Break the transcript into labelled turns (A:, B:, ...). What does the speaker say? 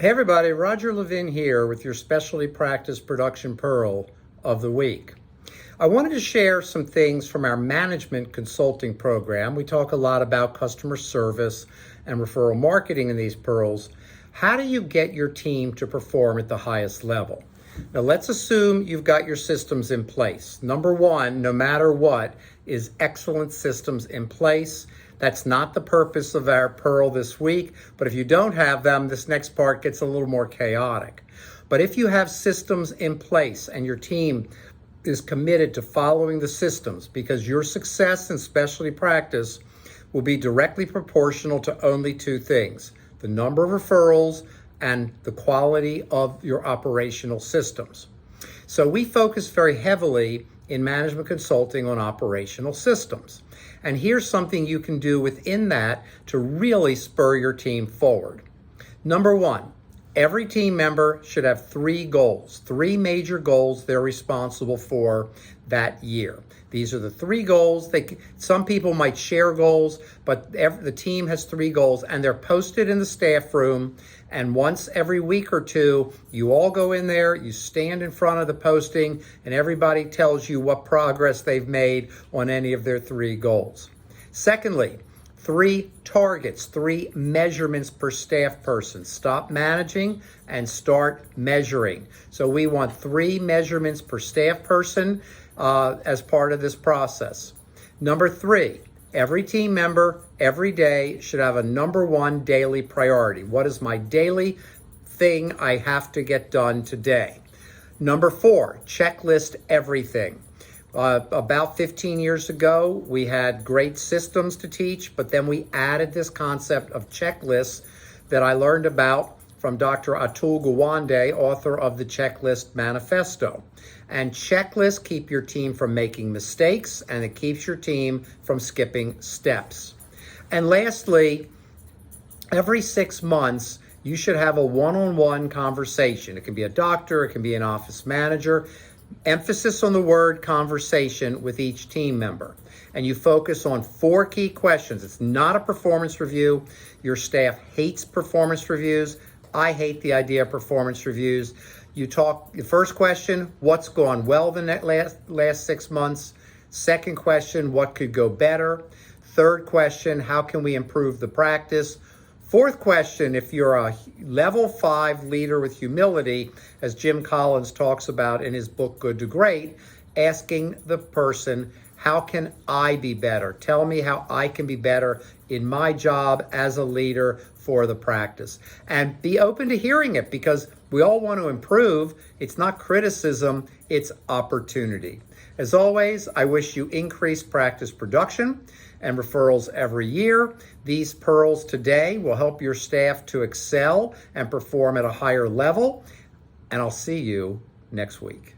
A: Hey everybody, Roger Levin here with your Specialty Practice Production Pearl of the Week. I wanted to share some things from our management consulting program. We talk a lot about customer service and referral marketing in these pearls. How do you get your team to perform at the highest level? Now let's assume you've got your systems in place. Number one, no matter what, is excellent systems in place. That's not the purpose of our pearl this week, but if you don't have them, this next part gets a little more chaotic. But if you have systems in place and your team is committed to following the systems, because your success in specialty practice will be directly proportional to only two things: the number of referrals and the quality of your operational systems. So we focus very heavily in management consulting on operational systems. And here's something you can do within that to really spur your team forward. Number one, every team member should have three major goals they're responsible for that year. These are the three goals. Some people might share goals, but the team has three goals, and they're posted in the staff room. And once every week or two, you all go in there, you stand in front of the posting, and everybody tells you what progress they've made on any of their three goals. Secondly, three targets, three measurements per staff person. Stop managing and start measuring. So we want three measurements per staff person as part of this process. Number three, every team member every day should have a number one daily priority. What is my daily thing I have to get done today? Number four, checklist everything. About 15 years ago, we had great systems to teach, but then we added this concept of checklists that I learned about from Dr. Atul Gawande, author of the Checklist Manifesto. And checklists keep your team from making mistakes, and it keeps your team from skipping steps. And lastly, every 6 months, you should have a one-on-one conversation. It can be a doctor, it can be an office manager. Emphasis on the word conversation with each team member. And you focus on 4 key questions. It's not a performance review. Your staff hates performance reviews. I hate the idea of performance reviews. You talk, the first question, what's gone well the last 6 months? Second question, what could go better? Third question, how can we improve the practice? Fourth question, if you're a level 5 leader with humility, as Jim Collins talks about in his book, Good to Great, asking the person, how can I be better? Tell me how I can be better in my job as a leader for the practice. And be open to hearing it, because we all want to improve. It's not criticism, it's opportunity. As always, I wish you increased practice production and referrals every year. These pearls today will help your staff to excel and perform at a higher level. And I'll see you next week.